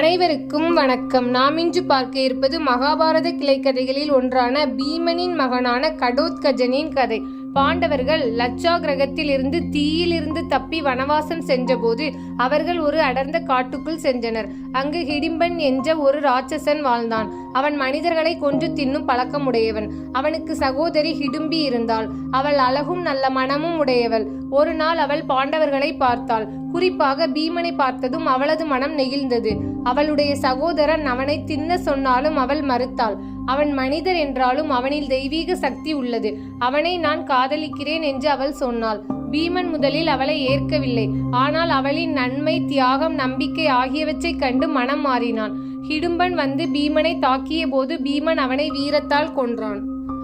அனைவருக்கும் வணக்கம். நாம் இன்று பார்க்க இருப்பது மகாபாரத கிளைக்கதைகளில் ஒன்றான பீமனின் மகனான கடோத்கஜனின் கதை. பாண்டவர்கள் லட்சாகிரகத்தில் இருந்து தீயிலிருந்து தப்பி வனவாசம் சென்றபோது அவர்கள் ஒரு அடர்ந்த காட்டுக்குள் சென்றனர். அங்கு ஹிடிம்பன் என்ற ஒரு ராட்சசன் வாழ்ந்தான். அவன் மனிதர்களை கொன்று தின்னும் பழக்கமுடையவன். அவனுக்கு சகோதரி ஹிடும்பி இருந்தாள். அவள் அழகும் நல்ல மனமும் உடையவள். ஒரு நாள் அவள் பாண்டவர்களை பார்த்தாள். குறிப்பாக பீமனை பார்த்ததும் அவளது மனம் நெகிழ்ந்தது. அவளுடைய சகோதரன் அவனை தின்ன சொன்னாலும் அவள் மறுத்தாள். அவன் மனிதர் என்றாலும் அவனில் தெய்வீக சக்தி உள்ளது. அவனை நான் காதலிக்கிறேன் என்று அவள் சொன்னாள். பீமன் முதலில் அவளை ஏற்கவில்லை. ஆனால் அவளின் நன்மை, தியாகம், நம்பிக்கை ஆகியவற்றை கண்டு மனம் மாறினான். ஹிடும்பன் வந்து பீமனை தாக்கிய போது பீமன் அவனை வீரத்தால் கொன்றான்.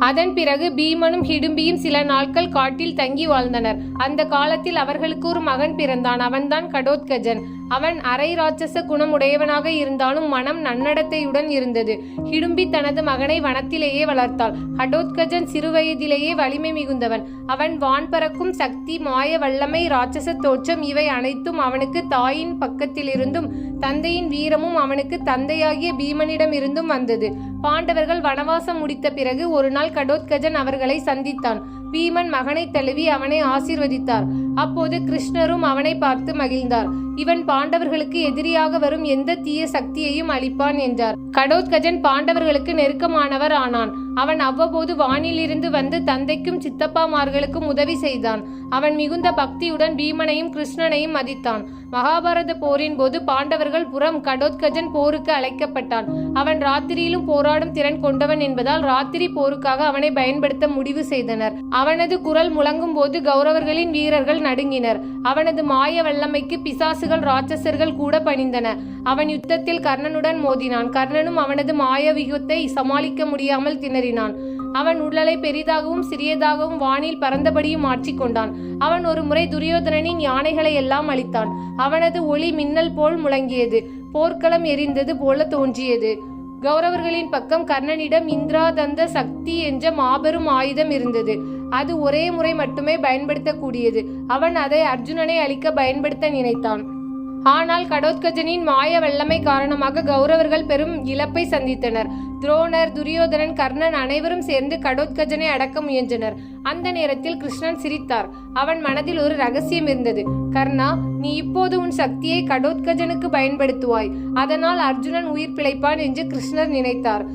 அதன் பிறகு பீமனும் ஹிடும்பியும் சில நாட்கள் காட்டில் தங்கி வாழ்ந்தனர். அந்த காலத்தில் அவர்களுக்கு ஒரு மகன் பிறந்தான். அவன்தான் கடோத்கஜன். அவன் அரை ராட்சச குணமுடையவனாக இருந்தாலும் மனம் நன்னடத்தையுடன் இருந்தது. ஹிடும்பி தனது மகனை வனத்திலேயே வளர்த்தாள். கடோத்கஜன் சிறுவயதிலேயே வலிமை மிகுந்தவன். அவன் வான் பறக்கும் சக்தி, மாய வல்லமை, ராட்சச தோற்றம் இவை அனைத்தும் அவனுக்கு தாயின் பக்கத்திலிருந்தும் தந்தையின் வீரமும் அவனுக்கு தந்தையாகிய பீமனிடம் இருந்தும் வந்தது. பாண்டவர்கள் வனவாசம் முடித்த பிறகு ஒரு நாள் கடோத்கஜன் அவர்களை சந்தித்தான். பீமன் மகனை தழுவி அவனை ஆசீர்வதித்தார். அப்போது கிருஷ்ணரும் அவனை பார்த்து மகிழ்ந்தார். இவன் பாண்டவர்களுக்கு எதிரியாக வரும் எந்த தீய சக்தியையும் அழிப்பான் என்றார். கடோத்கஜன் பாண்டவர்களுக்கு நெருக்கமானவர் ஆனான். அவன் அவ்வப்போது வானிலிருந்து வந்து தந்தைக்கும் சித்தப்பாமார்களுக்கும் உதவி செய்தான். அவன் மிகுந்த பக்தியுடன் பீமனையும் கிருஷ்ணனையும் மதித்தான். மகாபாரத போரின் போது பாண்டவர்கள் புறம் கடோத்கஜன் போருக்கு அழைக்கப்பட்டான். அவன் ராத்திரியிலும் போராடும் திறன் கொண்டவன் என்பதால் ராத்திரி போருக்காக அவனை பயன்படுத்த முடிவு செய்தனர். அவனது குரல் முழங்கும் போது கௌரவர்களின் வீரர்கள் நடுங்கினர். அவனது மாய வல்லமைக்கு பிசாசுகள், ராட்சசர்கள் கூட பணிந்தன. அவன் யுத்தத்தில் கர்ணனுடன் மோதினான். கர்ணனும் அவனது மாய வியூகத்தை சமாளிக்க முடியாமல் திணறினான். அவன் உடலை பெரிதாகவும் சிறியதாகவும் வானில் பறந்தபடியும் மாற்றிக்கொண்டான். அவன் ஒரு முறை துரியோதனனின் யானைகளை எல்லாம் அழித்தான். அவனது ஒளி மின்னல் போல் முழங்கியது. போர்க்களம் எரிந்தது போல தோன்றியது. கௌரவர்களின் பக்கம் கர்ணனிடம் இந்திராதந்த சக்தி என்ற மாபெரும் ஆயுதம் இருந்தது. அது ஒரே முறை மட்டுமே பயன்படுத்தக்கூடியது. அவன் அதை அர்ஜுனனை அழிக்க பயன்படுத்த நினைத்தான். ஆனால் கடோத்கஜனின் மாய வல்லமை காரணமாக கௌரவர்கள் பெரும் இழப்பை சந்தித்தனர். துரோணர், துரியோதனன், கர்ணன் அனைவரும் சேர்ந்து கடோத்கஜனை அடக்க முயன்றனர். அந்த நேரத்தில் கிருஷ்ணன் சிரித்தார். அவன் மனதில் ஒரு ரகசியம் இருந்தது. கர்ணா, நீ இப்போது உன் சக்தியை கடோத்கஜனுக்கு பயன்படுத்துவாய். அதனால் அர்ஜுனன் உயிர் பிழைப்பான் என்று கிருஷ்ணர் நினைத்தார்.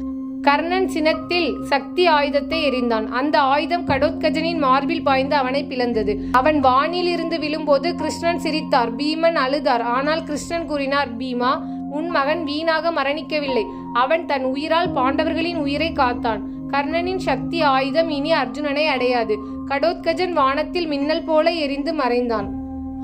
கர்ணன் சினத்தில் சக்தி ஆயுதத்தை எறிந்தான். அந்த ஆயுதம் கடோத்கஜனின் மார்பில் பாய்ந்து அவனை பிளந்தது. அவன் வானில் இருந்து விழும்போது கிருஷ்ணன் சிரித்தார். பீமன் அழுதார். ஆனால் கிருஷ்ணன் கூறினார், பீமா, உன் மகன் வீணாக மரணிக்கவில்லை. அவன் தன் உயிரால் பாண்டவர்களின் உயிரை காத்தான். கர்ணனின் சக்தி ஆயுதம் இனி அர்ஜுனனை அடையாது. கடோத்கஜன் வானத்தில் மின்னல் போல எரிந்து மறைந்தான்.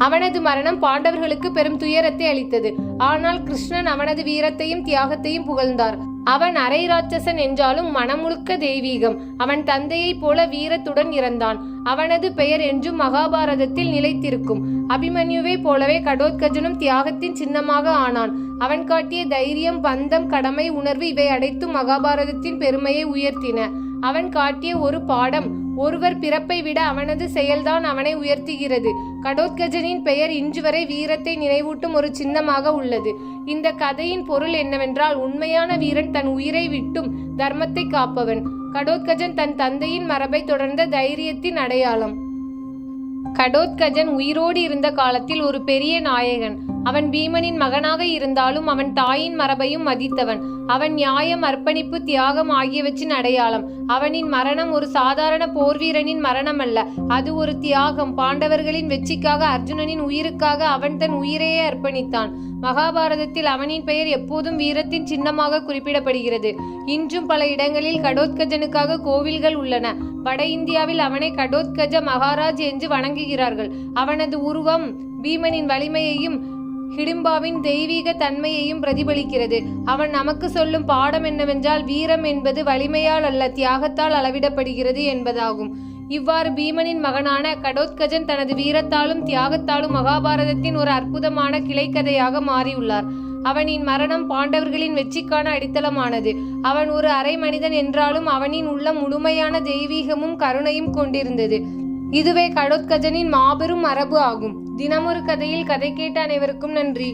அவனது மரணம் பாண்டவர்களுக்கு பெரும் துயரத்தை அளித்தது. ஆனால் கிருஷ்ணன் அவனது வீரத்தையும் தியாகத்தையும் புகழ்ந்தார். அவன் அரை ராட்சசன் என்றாலும் மனமுழுக்க தெய்வீகம். அவன் தந்தையைப் போல வீரத்துடன் இறந்தான். அவனது பெயர் என்றும் மகாபாரதத்தில் நிலைத்திருக்கும். அபிமன்யுவை போலவே கடோத்கஜனும் தியாகத்தின் சின்னமாக ஆனான். அவன் காட்டிய தைரியம், பந்தம், கடமை உணர்வு இவை அனைத்தும் மகாபாரதத்தின் பெருமையை உயர்த்தின. அவன் காட்டிய ஒரு பாடம், ஒருவர் பிறப்பை விட அவனது செயல்தான் அவனை உயர்த்துகிறது. கடோத்கஜனின் பெயர் இன்று வரை வீரத்தை நினைவூட்டும் ஒரு சின்னமாக உள்ளது. இந்த கதையின் பொருள் என்னவென்றால், உண்மையான வீரன் தன் உயிரை விட்டும் தர்மத்தை காப்பவன். கடோத்கஜன் தன் தந்தையின் மரபை தொடர்ந்த தைரியத்தின் அடையாளம். கடோத்கஜன் உயிரோடு இருந்த காலத்தில் ஒரு பெரிய நாயகன். அவன் பீமனின் மகனாக இருந்தாலும் அவன் தாயின் மரபையும் மதித்தவன். அவன் நியாயம், அர்ப்பணிப்பு, தியாகம் ஆகியவற்றின் அடையாளம். அவனின் மரணம் ஒரு சாதாரண போர் வீரனின் மரணம் அல்ல, அது ஒரு தியாகம். பாண்டவர்களின் வெற்றிக்காக, அர்ஜுனனின் உயிருக்காக அவன் தன் உயிரையே அர்ப்பணித்தான். மகாபாரதத்தில் அவனின் பெயர் எப்போதும் வீரத்தின் சின்னமாக குறிப்பிடப்படுகிறது. இன்றும் பல இடங்களில் கடோத்கஜனுக்காக கோவில்கள் உள்ளன. வட இந்தியாவில் அவனை கடோத்கஜ மகாராஜ் என்று வணங்குகிறார்கள். அவனது உருவம் பீமனின் வலிமையையும் ஹிடிம்பாவின் தெய்வீக தன்மையையும் பிரதிபலிக்கிறது. அவன் நமக்கு சொல்லும் பாடம் என்னவென்றால், வீரம் என்பது வலிமையால் அல்ல, தியாகத்தால் அளவிடப்படுகிறது என்பதாகும். இவ்வாறு பீமனின் மகனான கடோத்கஜன் தனது வீரத்தாலும் தியாகத்தாலும் மகாபாரதத்தின் ஒரு அற்புதமான கிளைக்கதையாக மாறியுள்ளார். அவனின் மரணம் பாண்டவர்களின் வெற்றிக்கான அடித்தளமானது. அவன் ஒரு அரை மனிதன் என்றாலும் அவனின் உள்ளம் முழுமையான தெய்வீகமும் கருணையும் கொண்டிருந்தது. இதுவே கடோத்கஜனின் மாபெரும் மரபு ஆகும். தினமொரு கதையில் கதை கேட்ட அனைவருக்கும் நன்றி.